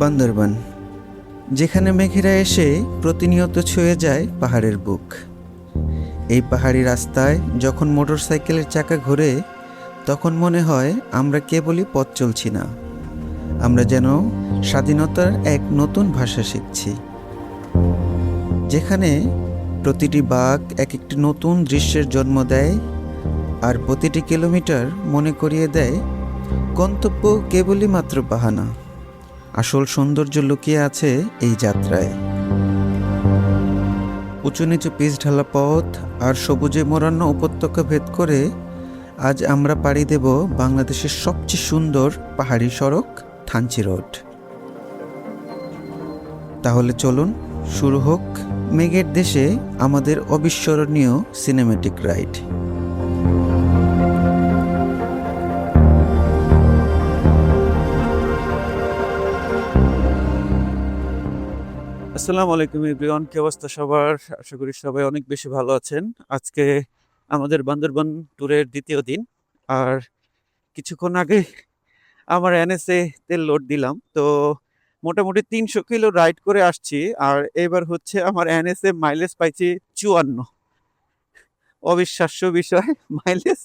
বান্দরবান, যেখানে মেঘেরা এসে প্রতিনিয়ত ছুঁয়ে যায় পাহাড়ের বুক। এই পাহাড়ি রাস্তায় যখন মোটরসাইকেলের চাকা ঘোরে, তখন মনে হয় আমরা কেবলই পথ চলছি না, আমরা যেন স্বাধীনতার এক নতুন ভাষা শিখছি, যেখানে প্রতিটি বাঁক এক একটি নতুন দৃশ্যের জন্ম দেয়, আর প্রতিটি কিলোমিটার মনে করিয়ে দেয় গন্তব্য কেবলই মাত্র বাহানা, আসল সৌন্দর্য লুকিয়ে আছে এই যাত্রায়। উঁচু নিচু পিচ ঢালা পথ আর সবুজে মোড়ানো উপত্যকা ভেদ করে আজ আমরা পাড়ি দেব বাংলাদেশের সবচেয়ে সুন্দর পাহাড়ি সড়ক থানচি রোড। তাহলে চলুন শুরু হোক মেঘের দেশে আমাদের অবিস্মরণীয় সিনেম্যাটিক রাইড। আসসালামু আলাইকুম এভরিওয়ান, কি অবস্থা সবার? আশা করি সবাই অনেক বেশি ভালো আছেন। আজকে আমাদের বান্দরবান ট্যুরের দ্বিতীয় দিন, আর কিছুক্ষণ আগে আমার এনএসএ তেল লোড দিলাম। তো মোটামুটি 300 কিলো রাইড করে আসছি, আর এবার হচ্ছে আমার এনএসএ মাইলেজ পাইছি 54। অবিশ্বাস্য বিষয়, মাইলেজ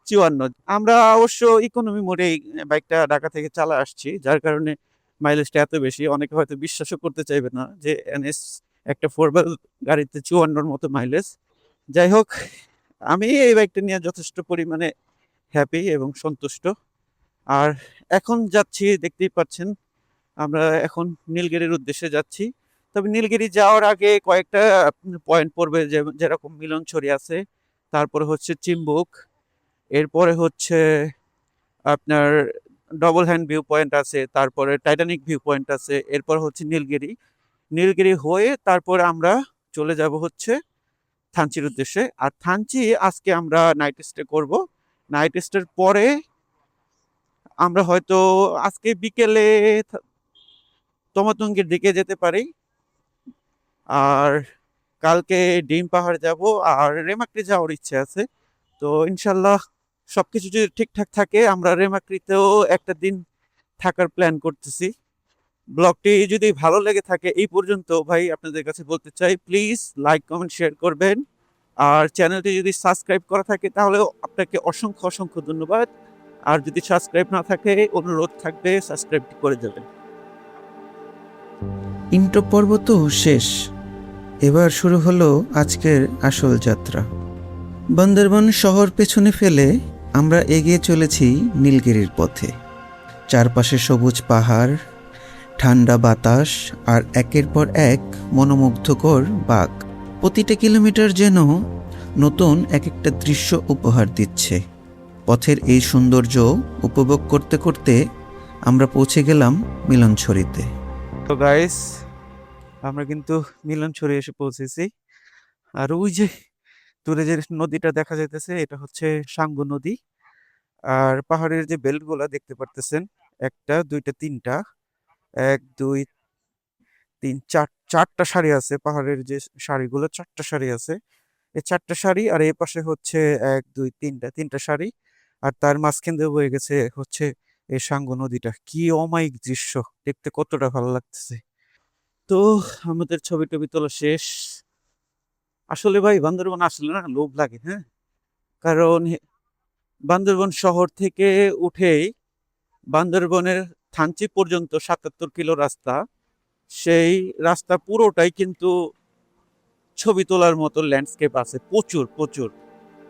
54। আমরা অবশ্য ইকোনমি মোডে এই বাইকটা ঢাকা থেকে চালা আসছি, যার কারণে মাইলেজটা এত বেশি। অনেকে হয়তো বিশ্বাসও করতে চাইবে না যে এনএস একটা 4x গাড়িতে 54 মতো মাইলেজ। যাই হোক, আমি এই বাইকটা নিয়ে যথেষ্ট পরিমাণে হ্যাপি এবং সন্তুষ্ট। আর এখন যাচ্ছি, দেখতেই পাচ্ছেন আমরা এখন নীলগিরির উদ্দেশ্যে যাচ্ছি। তবে নীলগিরি যাওয়ার আগে কয়েকটা পয়েন্ট পড়বে, যেরকম মিলনছড়ি আছে, তারপরে হচ্ছে চিম্বুক, এরপরে হচ্ছে আপনার ডবল হ্যান্ড ভিউ পয়েন্ট আছে, তারপরে টাইটানিক ভিউ পয়েন্ট আছে, এরপর হচ্ছে নীলগিরি হয়ে তারপরে আমরা চলে যাব হচ্ছে থানচির উদ্দেশ্যে। আর থানচি আজকে আমরা নাইট স্টে করব। নাইট স্টের পরে আমরা হয়তো আজকে বিকেলে তমাতঙ্গের দিকে যেতে পারি, আর কালকে ডিম পাহাড় যাব, আর রেমাক্রি যাওয়ার ইচ্ছে আছে। তো ইনশাল্লাহ সবকিছু যদি ঠিকঠাক থাকে আমরা রেমাক্রিতেও একটা দিন থাকার প্ল্যান করতেছি। ব্লগটি যদি ভালো লেগে থাকে এই পর্যন্ত, ভাই আপনাদের কাছে বলতে চাই, প্লিজ লাইক কমেন্ট শেয়ার করবেন। আর চ্যানেলটি যদি সাবস্ক্রাইব করা থাকে তাহলেও আপনাকে অসংখ্য অসংখ্য ধন্যবাদ। আর যদি সাবস্ক্রাইব না থাকে, অনুরোধ থাকবে সাবস্ক্রাইব করে যাবেন। ইন্ট্রো পর্ব তো শেষ, এবার শুরু হলো আজকের আসল যাত্রা। বান্দরবান শহর পেছনে ফেলে আমরা এগিয়ে চলেছি নীলগিরির পথে। চারপাশে সবুজ পাহাড়, ঠান্ডা বাতাস আর একের পর এক মনোমুগ্ধকর বাঁক। প্রতিটা কিলোমিটার যেন নতুন এক একটা দৃশ্য উপহার দিচ্ছে। পথের এই সৌন্দর্য উপভোগ করতে করতে আমরা পৌঁছে গেলাম মিলনছড়িতে। তো গাইস, আমরা কিন্তু মিলনছড়ি এসে পৌঁছেছি। আর ওই যে দূরে যে নদীটা দেখা যাইতেছে, এটা হচ্ছে সাঙ্গু নদী। আর পাহাড়ের যে বেল্টগুলা দেখতে পারতেছেন, একটা দুইটা তিনটা, 1 2 3 4 চারটা সারি আছে। পাহাড়ের যে সারিগুলো, 4টা সারি আছে। এই 4টা সারি, আর এই পাশে হচ্ছে 1 2 তিনটা সারি, আর তার মাঝখান দিয়ে বয়ে গেছে হচ্ছে এই সাঙ্গু নদীটা। কি অমায়িক দৃশ্য, দেখতে কতটা ভালো লাগতেছে। তো আমাদের ছবি টবি তোলা শেষ। আসলে ভাই বান্দরবান আসলে না লোভ লাগে, হ্যাঁ, কারণ বান্দরবান শহর থেকে উঠেই বান্দরবানের থানচি পর্যন্ত 77 কিলো রাস্তা। সেই রাস্তা পুরোটাই কিন্তু ছবি তোলার মতো ল্যান্ডস্কেপ আছে, প্রচুর প্রচুর।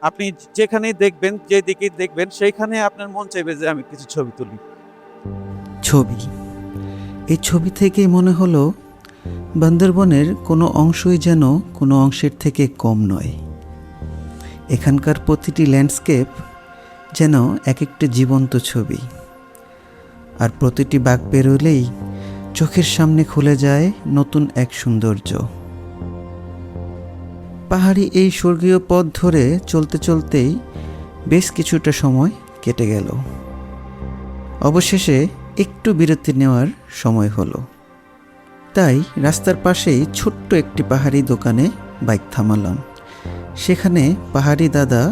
আপনি যেখানেই দেখবেন, যেদিকে দেখবেন, সেইখানে আপনার মন চাইবে যে আমি কিছু ছবি তুলি। ছবি, এই ছবি থেকেই মনে হলো বান্দরবনের কোনো অংশই যেন কোনো অংশের থেকে কম নয়। এখানকার প্রতিটি ল্যান্ডস্কেপ যেন এক একটা জীবন্ত ছবি, আর প্রতিটি বাঁক পেরোলেই চোখের সামনে খুলে যায় নতুন এক সৌন্দর্য। পাহাড়ি এই স্বর্গীয় পথ ধরে চলতে চলতেই বেশ কিছুটা সময় কেটে গেল। অবশেষে একটু বিরতি নেওয়ার সময় হলো, তাই রাস্তার পাশেই ছোট্ট একটি পাহাড়ি দোকানে বাইক থামালাম। সেখানে পাহাড়ি দাদা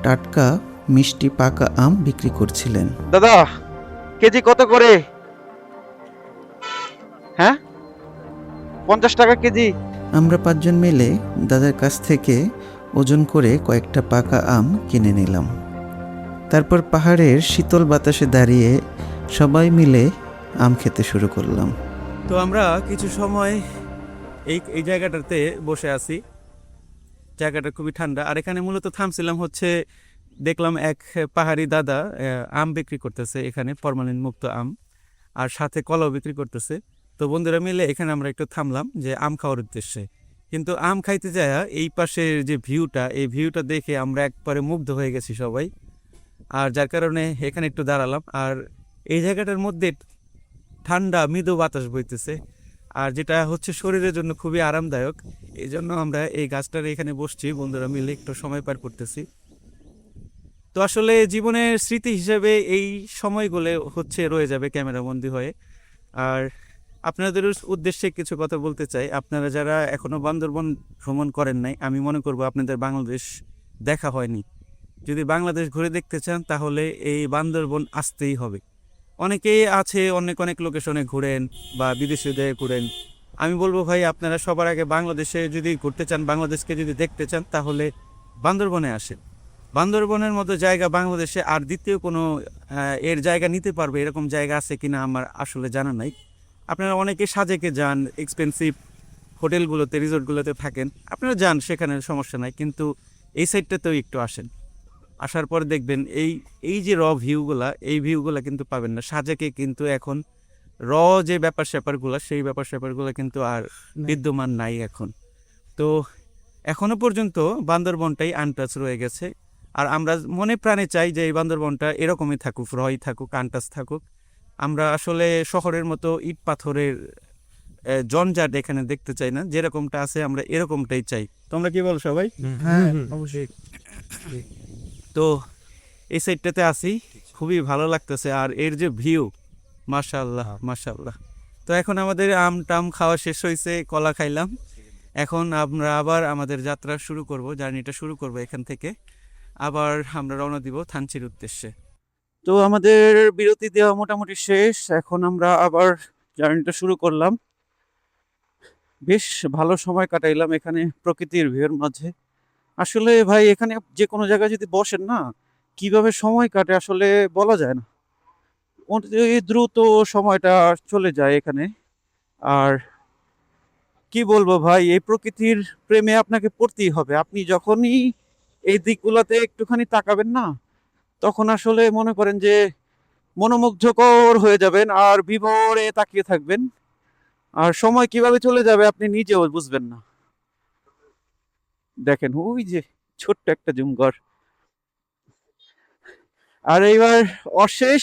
টাটকা মিষ্টি পাকা আম বিক্রি করছিলেন। দাদা, কেজি কত করে? হ্যাঁ, 50 টাকা কেজি। আমরা 5 জন মিলে দাদার কাছ থেকে ওজন করে কয়েকটা পাকা আম কিনে নিলাম। তারপর পাহাড়ের শীতল বাতাসে দাঁড়িয়ে সবাই মিলে আম খেতে শুরু করলাম। তো আমরা কিছু সময় এই এই জায়গাটাতে বসে আছি। জায়গাটা খুবই ঠান্ডা। আর এখানে মূলত থামছিলাম হচ্ছে, দেখলাম এক পাহাড়ি দাদা আম বিক্রি করতেছে এখানে, ফরমালিন মুক্ত আম, আর সাথে কলাও বিক্রি করতেছে। তো বন্ধুরা মিলে এখানে আমরা একটু থামলাম যে আম খাওয়ার উদ্দেশ্যে। কিন্তু আম খাইতে যায় এই পাশের যে ভিউটা, এই ভিউটা দেখে আমরা একবারে মুগ্ধ হয়ে গেছি সবাই। আর যার কারণে এখানে একটু দাঁড়ালাম। আর এই জায়গাটার মধ্যে ঠান্ডা মৃদু বাতাস বইতেছে, আর যেটা হচ্ছে শরীরের জন্য খুবই আরামদায়ক। এই জন্য আমরা এই গাছটার এখানে বসছি, বন্ধুরা মিলে একটু সময় পার করতেছি। তো আসলে জীবনের স্মৃতি হিসেবে এই সময়গুলো হচ্ছে রয়ে যাবে ক্যামেরাবন্দি হয়ে। আর আপনাদের উদ্দেশ্যে কিছু কথা বলতে চাই। আপনারা যারা এখনো বান্দরবন ভ্রমণ করেন নাই, আমি মনে করব আপনাদের বাংলাদেশ দেখা হয়নি। যদি বাংলাদেশ ঘুরে দেখতে চান তাহলে এই বান্দরবন আসতেই হবে। অনেকেই আছে অনেক অনেক লোকেশনে ঘুরেন বা বিদেশে যেয়ে ঘুরেন। আমি বলবো ভাই, আপনারা সবার আগে বাংলাদেশে যদি ঘুরতে চান, বাংলাদেশকে যদি দেখতে চান, তাহলে বান্দরবনে আসেন। বান্দরবনের মতো জায়গা বাংলাদেশে আর দ্বিতীয় কোনো এর জায়গা নিতে পারবে এরকম জায়গা আছে কিনা আমার আসলে জানা নাই। আপনারা অনেকে সাজেকে যান, এক্সপেন্সিভ হোটেলগুলোতে, রিসোর্টগুলোতে থাকেন, আপনারা যান, সেখানে সমস্যা নাই। কিন্তু এই সাইডটাতেও একটু আসেন। আসার পর দেখবেন এই এই যে ভিউগুলা, এই ভিউগুলা কিন্তু পাবেন না সাজেকে। কিন্তু এখন যে ব্যাপার স্যাপারগুলো, সেই ব্যাপার স্যাপারগুলো কিন্তু আর বিদ্যমান নাই এখন। তো এখনো পর্যন্ত বান্দরবনটাই আনটাচ রয়ে গেছে। আর আমরা মনে প্রাণে চাই যে এই বান্দরবনটা এরকমই থাকুক, থাকুক, আনটাচ থাকুক। আমরা আসলে শহরের মতো ইট পাথরের জঞ্জাট এখানে দেখতে চাই না। যেরকমটা আছে আমরা এরকমটাই চাই। তোমরা কি বল সবাই? হ্যাঁ, অবশ্যই। তো এই সাইডটাতে আছি, খুবই ভালো লাগতেছে। আর এর যে ভিউ, মাশাআল্লাহ মাশাআল্লাহ। তো এখন আমাদের আম টাম খাওয়া শেষ হয়েছে, কলা খাইলাম। এখন আমরা আবার আমাদের যাত্রা শুরু করব, জার্নিটা শুরু করব এখান থেকে। আবার আমরা রওনা দিব থানচির উদ্দেশ্যে। তো আমাদের বিরতি দেওয়া মোটামুটি শেষ। এখন আমরা আবার জার্নিটা শুরু করলাম। বেশ ভালো সময় কাটাইলাম এখানে প্রকৃতির ভিউর মাঝে। আসলে ভাই, এখানে যে কোনো জায়গায় যদি বসেন না, কিভাবে সময় কাটে আসলে বলা যায় না। অতি দ্রুত সময়টা চলে যায় এখানে। আর কি বলবো ভাই, এই প্রকৃতির প্রেমে আপনাকে পড়তেই হবে। আপনি যখনই এই দিকগুলোতে একটুখানি তাকাবেন না, তখন আসলে মনে করেন যে মনোমুগ্ধকর হয়ে যাবেন আর বিভোরে তাকিয়ে থাকবেন। আর সময় কিভাবে চলে যাবে আপনি নিজেও বুঝবেন না। দেখেন ওই যে ছোট্ট একটা জুমঘর। আর এইবার অশেষ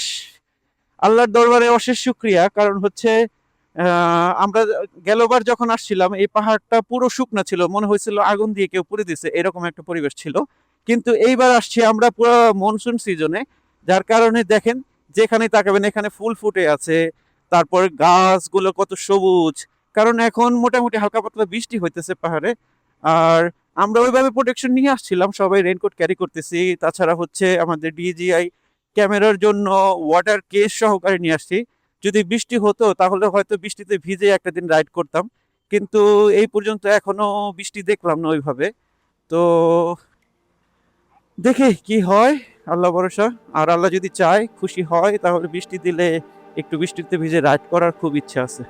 আল্লাহর দরবারে অশেষ শুক্রিয়া, কারণ হচ্ছে আমরা গেলবার যখন আসছিলাম এই পাহাড়টা পুরো শুকনা ছিল, মনে হয়েছিল আগুন দিয়ে কেউ পুড়ে দিছে, এরকম একটা পরিবেশ ছিল। কিন্তু এইবার আসছি আমরা পুরো মনসুন সিজনে, যার কারণে দেখেন যেখানে তাকাবেন এখানে ফুল ফুটে আছে। তারপর গাছগুলো কত সবুজ, কারণ এখন মোটামুটি হালকা পাতলা বৃষ্টি হইতেছে পাহাড়ে। আর আমরা ওইভাবে প্রোটেকশন নিয়ে আসছিলাম, সবাই রেইনকোট ক্যারি করতেছি। তাছাড়া হচ্ছে আমাদের ডিজিআই ক্যামেরার জন্য ওয়াটার কেস সহকারে নিয়ে আসছি। যদি বৃষ্টি হতো তাহলে হয়তো বৃষ্টিতে ভিজে একটা দিন রাইড করতাম, কিন্তু এই পর্যন্ত এখনো বৃষ্টি দেখলাম না ওইভাবে। তো দেখে কি হয়, আল্লাহ ভরসা। আর আল্লাহ যদি চায়, খুশি হয়, তাহলে বৃষ্টি দিলে একটু বৃষ্টিতে ভিজে রাইড করার খুব ইচ্ছা আছে।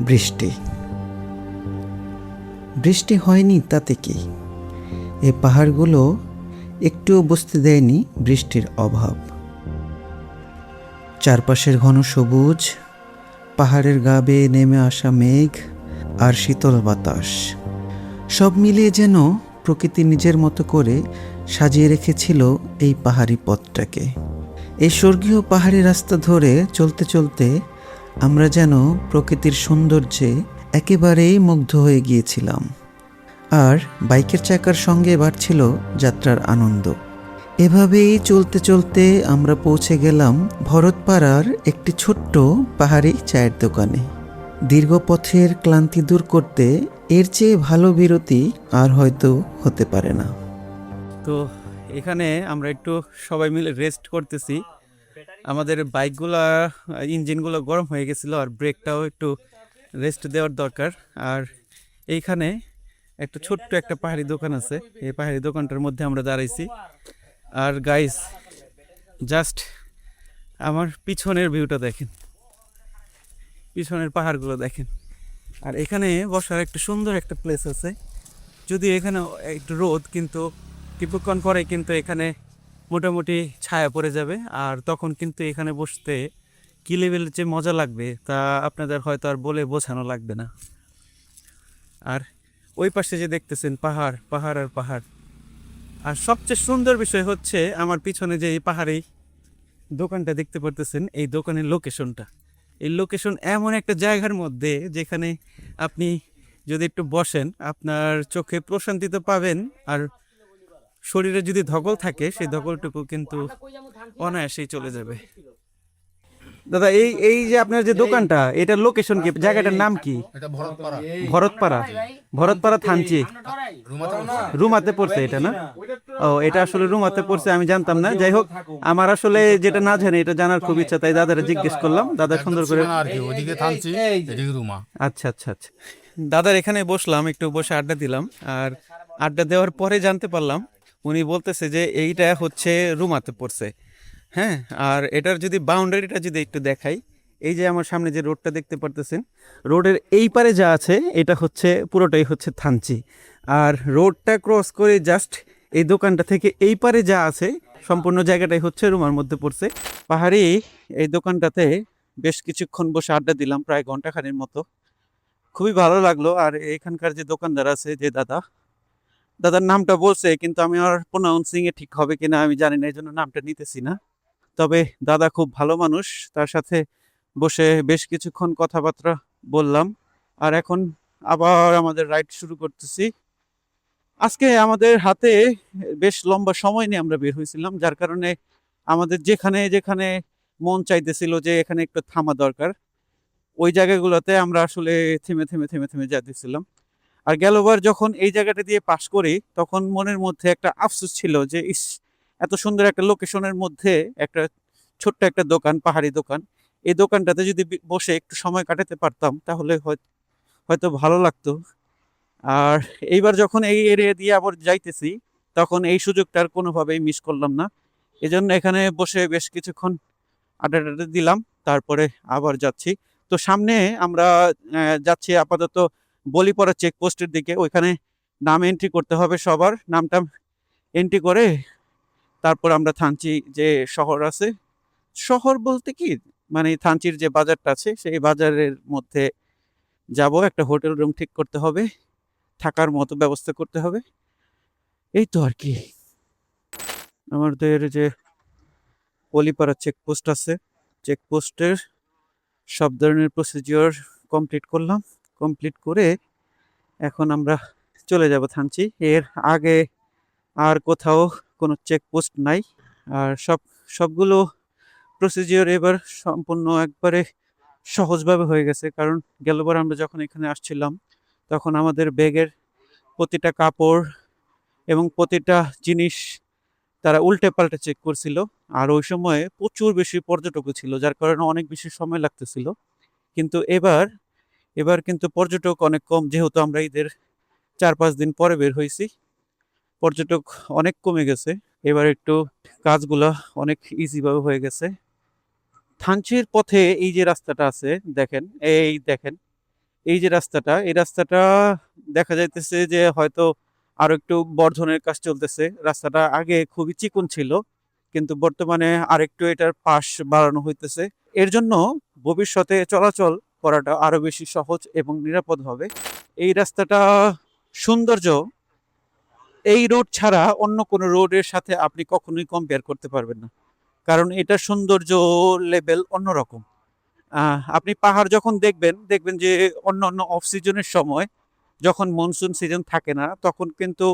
বৃষ্টি বৃষ্টি হয়নি তাতে কি, এই পাহাড়গুলো একটুও বুঝতে দেয়নি বৃষ্টির অভাব। চারপাশের ঘন সবুজ, পাহাড়ের গা বেয়ে নেমে আসা মেঘ আর শীতল বাতাস, সব মিলিয়ে যেন প্রকৃতি নিজের মতো করে সাজিয়ে রেখেছিল এই পাহাড়ি পথটাকে। এই স্বর্গীয় পাহাড়ি রাস্তা ধরে চলতে চলতে আমরা যেন প্রকৃতির সৌন্দর্যে একেবারেই মুগ্ধ হয়ে গিয়েছিলাম। আর বাইকের চাকার সঙ্গে বাড়ছিল যাত্রার আনন্দ। এভাবেই চলতে চলতে আমরা পৌঁছে গেলাম ভরতপাড়ার একটি ছোট্ট পাহাড়ি চায়ের দোকানে। দীর্ঘ পথের ক্লান্তি দূর করতে এর চেয়ে ভালো বিরতি আর হয়তো হতে পারে না। তো এখানে আমরা একটু সবাই মিলে রেস্ট করতেছি। আমাদের বাইকগুলা ইঞ্জিনগুলো গরম হয়ে গেছিলো, আর ব্রেকটাও একটু রেস্ট দেওয়ার দরকার। আর এইখানে একটা ছোট্ট একটা পাহাড়ি দোকান আছে, এই পাহাড়ি দোকানটার মধ্যে আমরা দাঁড়াইছি। আর গাইস, জাস্ট আমার পিছনের ভিউটা দেখেন, পিছনের পাহাড়গুলো দেখেন। আর এখানে বসার একটা সুন্দর একটা প্লেস আছে, যদি এখানে একটু রোদ, কিন্তু কিছুক্ষণ পরে কিন্তু এখানে মোটামুটি ছায়া পড়ে যাবে। আর তখন কিন্তু এখানে বসতে কি লেভেলের যে মজা লাগবে তা আপনাদের হয়তো আর বলে বোঝানো লাগবে না। আর ওই পাশে যে দেখতেছেন পাহাড়, পাহাড় আর পাহাড়। আর সবচেয়ে সুন্দর বিষয় হচ্ছে আমার পিছনে যে এই পাহাড়ি দোকানটা দেখতে পারতেছেন, এই দোকানের লোকেশনটা। এই লোকেশন এমন একটা জায়গার মধ্যে যেখানে আপনি যদি একটু বসেন, আপনার চোখে প্রশান্তি তো পাবেন, আর শরীরে যদি ধকল থাকে সেই ধকলটুকু কিন্তু অনায়াসেই চলে যাবে। দাদা, এই এই যে আপনার যে দোকানটা, এটার লোকেশন কি, জায়গাটার নাম কি? এটা ভরতপাড়া ভরতপাড়া, ভরতপাড়া থানচি রুমাতে রুমাতে পড়ছে এটা না? ও, এটা আসলে রুমাতে পড়ছে, আমি জানতাম না। যাই হোক, আমার আসলে যেটা না জানি এটা জানার খুব ইচ্ছা, তাই দাদারা জিজ্ঞেস করলাম। দাদা সুন্দর করে, আর কি ওদিকে থানছি এদিকে রুমা। আচ্ছা আচ্ছা আচ্ছা। দাদার এখানে বসলাম, একটু বসে আড্ডা দিলাম। আর আড্ডা দেওয়ার পরে জানতে পারলাম উনি বলতেছে যে এইটা হচ্ছে রুমাতে পড়ছে। হ্যাঁ, আর এটার যদি বাউন্ডারিটা যদি একটু দেখাই, এই যে আমার সামনে যে রোডটা দেখতে পারতেছেন, রোডের এই পারে যা আছে এটা হচ্ছে পুরোটাই হচ্ছে থানচি। আর রোডটা ক্রস করে জাস্ট এই দোকানটা থেকে এই পারে যা আছে সম্পূর্ণ জায়গাটাই হচ্ছে রুমার মধ্যে পড়ছে। পাহাড়ি এই দোকানটাতে বেশ কিছুক্ষণ বসে আড্ডা দিলাম, প্রায় ঘন্টাখানেক মতো। খুবই ভালো লাগলো। আর এখানকার যে দোকানদার আছে, যে দাদার নামটা বলছে, কিন্তু আমি আর প্রোনাউন্সিং এ ঠিক হবে কিনা আমি জানি না, এই জন্য নামটা নিতেছি না। তবে দাদা খুব ভালো মানুষ, তার সাথে বসে বেশ কিছুক্ষণ কথাবার্তা বললাম। আর এখন আবার আমাদের রাইড শুরু করতেছি। আজকে আমাদের হাতে বেশ লম্বা সময় নিয়ে আমরা বের হয়েছিলাম, যার কারণে আমাদের যেখানে যেখানে মন চাইতেছিল যে এখানে একটু থামা দরকার, ওই জায়গাগুলোতে আমরা আসলে থেমে থেমে থেমে থেমে যাইতেছিলাম। আর গেলবার যখন এই জায়গাটা দিয়ে পাশ করি, তখন মনের মধ্যে একটা আফসোস ছিল যে ইস, এত সুন্দর একটা লোকেশনের মধ্যে একটা ছোট্ট একটা দোকান, পাহাড়ি দোকান, এই দোকানটাতে যদি বসে একটু সময় কাটাতে পারতাম তাহলে হয়তো ভালো লাগতো। আর এইবার যখন এই এরিয়া দিয়ে আবার যাইতেছি, তখন এই সুযোগটা আর কোনোভাবেই মিস করলাম না। এজন্য এখানে বসে বেশ কিছুক্ষণ আড্ডা টাড্ডা দিলাম, তারপরে আবার যাচ্ছি। তো সামনে আমরা যাচ্ছি আপাতত বলিপাড়া চেকপোস্টের দিকে। ওইখানে নাম এন্ট্রি করতে হবে, সবার নামটা এন্ট্রি করে তারপর আমরা থানচি যে শহর আছে, শহর বলতে কি মানে থানচির যে বাজারটা আছে সেই বাজারের মধ্যে যাব। একটা হোটেল রুম ঠিক করতে হবে, থাকার মতো ব্যবস্থা করতে হবে, এই তো আর কি। আমাদের যে বলিপাড়া চেকপোস্ট আছে, চেকপোস্টের সব ধরনের প্রসিজিওর কমপ্লিট করলাম। কমপ্লিট করে এখন আমরা চলে যাব থানচি। এর আগে আর কোথাও কোনো চেকপোস্ট নাই। আর সবগুলো প্রসিজিওর এবার সম্পূর্ণ একবারে সহজভাবে হয়ে গেছে। কারণ গেলবার আমরা যখন এখানে আসছিলাম, তখন আমাদের ব্যাগের প্রতিটা কাপড় এবং প্রতিটা জিনিস তারা উল্টে পাল্টে চেক করছিল। আর ওই সময়ে প্রচুর বেশি পর্যটকও ছিল, যার কারণে অনেক বেশি সময় লাগতেছিল। কিন্তু এবার কিন্তু পর্যটক অনেক কম, যেহেতু আমরা ঈদের 4-5 দিন পরে বের হয়েছি, পর্যটক অনেক কমে গেছে। এবার একটু কাজগুলা অনেক ইজিভাবে হয়ে গেছে। থানচির পথে এই যে রাস্তাটা আছে দেখেন, দেখেন এই যে রাস্তাটা, এই রাস্তাটা দেখা যাইতেছে যে হয়তো আরো একটু বর্ধনের কাজ চলতেছে। রাস্তাটা আগে খুবই চিকন ছিল, কিন্তু বর্তমানে আরেকটু এটার পাশ বাড়ানো হইতেছে। এর জন্য ভবিষ্যতে চলাচল করাটা আরো বেশি সহজ এবং নিরাপদ হবে। এই রাস্তাটা সৌন্দর্য এই রোড ছাড়া অন্য কোনো রোডের সাথে আপনি কখনোই কম্পেয়ার করতে পারবেন না, কারণ এটা সৌন্দর্য লেভেল অন্যরকম। আপনি পাহাড় যখন দেখবেন যে অন্য অফ সিজনের সময়, যখন মনসুন সিজন থাকে না, তখন কিন্তু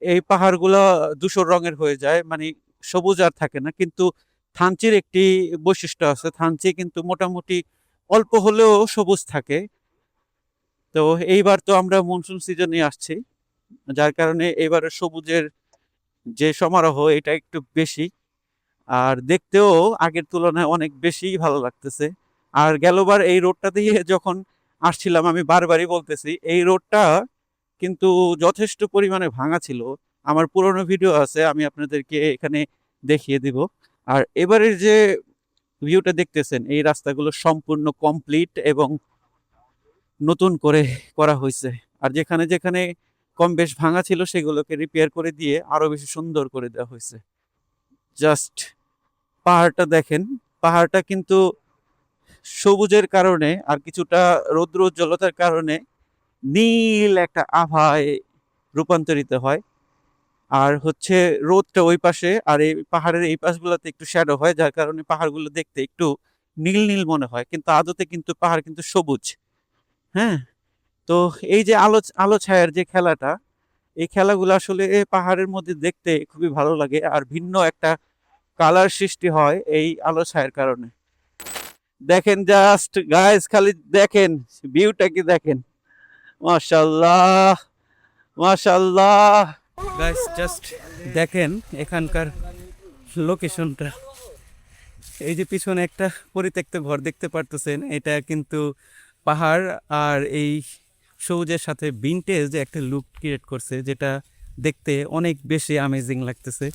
এই পাহাড়গুলো ধূসর রঙের হয়ে যায়, মানে সবুজ আর থাকে না। কিন্তু থানচির একটি বৈশিষ্ট্য আছে, থানচি কিন্তু মোটামুটি অল্প হলেও সবুজ থাকে। তো এইবার তো আমরা মনসুন সিজনে আসছি, যার কারণে এবারে সবুজের যে সমারোহ এটা একটু বেশি। আর দেখতেও আগের তুলনায় অনেক বেশি ভালো লাগতেছে। আর গেলবার এই রোডটা দিয়ে যখন আসছিলাম, আমি বারবারই বলতেছি এই রোডটা কিন্তু যথেষ্ট পরিমাণে ভাঙা ছিল। আমার পুরনো ভিডিও আছে, আমি আপনাদেরকে এখানে দেখিয়ে দিব। আর এবারের যে ভিউটা দেখতেছেন, এই রাস্তাগুলো সম্পূর্ণ কমপ্লিট এবং নতুন করে করা হয়েছে। আর যেখানে যেখানে কম বেশ ভাঙা ছিল সেগুলোকে রিপেয়ার করে দিয়ে আরো বেশি সুন্দর করে দেওয়া হয়েছে। জাস্ট পাহাড়টা দেখেন, পাহাড়টা কিন্তু সবুজের কারণে আর কিছুটা রৌদ্র উজ্জ্বলতার কারণে নীল একটা আভায় রূপান্তরিত হয়। আর হচ্ছে রোদটা ওই পাশে আর এই পাহাড়ের এই পাশগুলোতে একটু শ্যাডো হয়, যার কারণে পাহাড়গুলো দেখতে একটু নীল নীল মনে হয়, কিন্তু আদতে কিন্তু পাহাড় কিন্তু সবুজ। হ্যাঁ, তো এই যে আলো আলো ছায়ার যে খেলাটা, এই খেলাগুলো আসলে পাহাড়ের মধ্যে দেখতে খুবই ভালো লাগে। আর ভিন্ন একটা কালার সৃষ্টি হয় এই আলো ছায়ার কারণে। দেখেন জাস্ট গাইস, খালি দেখেন ভিউটা কি দেখেন, মাশাআল্লাহ মাশাআল্লাহ। গাইস জাস্ট দেখেন এখানকার লোকেশনটা। এই যে পিছনে একটা পরিত্যক্ত ঘর দেখতে পারতেছেন, এটা কিন্তু পাহাড় আর এই সবুজের সাথে ভিনটেজ একটা লুক ক্রিয়েট করছে, যেটা দেখতে অনেক বেশি অ্যামেজিং লাগতেছে।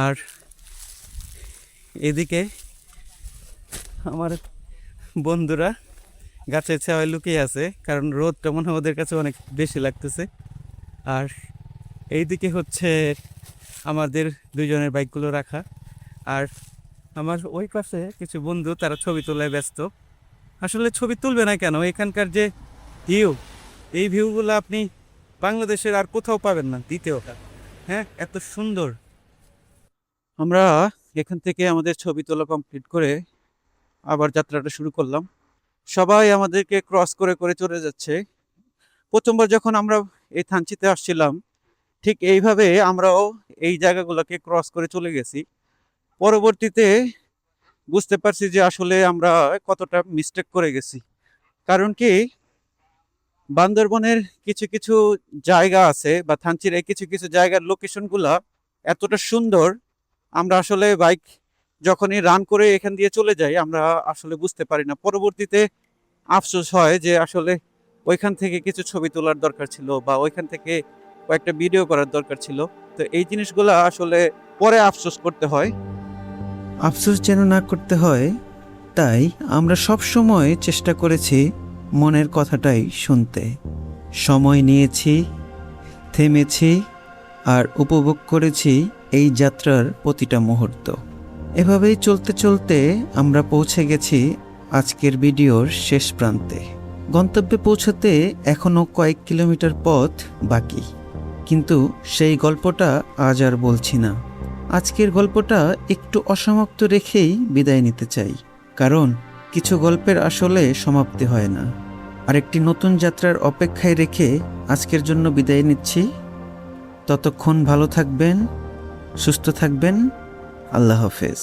আর এদিকে আমার বন্ধুরা গাছের ছায়ায় লুকিয়ে আছে, কারণ রোদটা মনে হয় ওদের কাছে অনেক বেশি লাগতেছে। আর এইদিকে হচ্ছে আমাদের দুইজনের বাইকগুলো রাখা। আর আমার ওই পাশে কিছু বন্ধু, তারা ছবি তোলায় ব্যস্ত। আসলে ছবি তুলবে না কেন, এখানকার যে ভিউ, এই ভিউগুলো আপনি বাংলাদেশের আর কোথাও পাবেন না দ্বিতীয়টা। হ্যাঁ, এত সুন্দর। আমরা এখান থেকে আমাদের ছবি তোলা কমপ্লিট করে আবার যাত্রাটা শুরু করলাম। সবাই আমাদেরকে ক্রস করে করে চলে যাচ্ছে। প্রথমবার যখন আমরা এই থানচিতে আসছিলাম, ঠিক এইভাবে আমরাও এই জায়গাগুলোকে ক্রস করে চলে গেছি। পরবর্তীতে বুঝতে পারছি যে আসলে আমরা কতটা মিস্টেক করে গেছি। কারণ কি, বান্দরবনের কিছু কিছু জায়গা আছে বা থানচির এই কিছু কিছু জায়গার লোকেশনগুলা এতটা সুন্দর, আমরা আসলে বাইক যখনই রান করে এখান দিয়ে চলে যাই, আমরা আসলে বুঝতে পারি না। পরবর্তীতে আফসোস হয় যে আসলে ওইখান থেকে কিছু ছবি তোলার দরকার ছিল বা ওইখান থেকে কয়েকটা ভিডিও করার দরকার ছিল। তো এই জিনিসগুলো আসলে পরে আফসোস করতে হয়। আফসোস যেন না করতে হয়, তাই আমরা সব সময় চেষ্টা করেছি মনের কথাটাই শুনতে। সময় নিয়েছি, থেমেছি আর উপভোগ করেছি এই যাত্রার প্রতিটা মুহূর্ত। এভাবেই চলতে চলতে আমরা পৌঁছে গেছি আজকের ভিডিওর শেষ প্রান্তে। গন্তব্যে পৌঁছাতে এখনও কয়েক কিলোমিটার পথ বাকি, কিন্তু সেই গল্পটা আজ আর বলছি না। আজকের গল্পটা একটু অসমাপ্ত রেখেই বিদায় নিতে চাই, কারণ কিছু গল্পের আসলে সমাপ্তি হয় না। আরেকটি নতুন যাত্রার অপেক্ষায় রেখে আজকের জন্য বিদায় নিচ্ছি। ততক্ষণ ভালো থাকবেন, সুস্থ থাকবেন। আল্লাহ হাফেজ।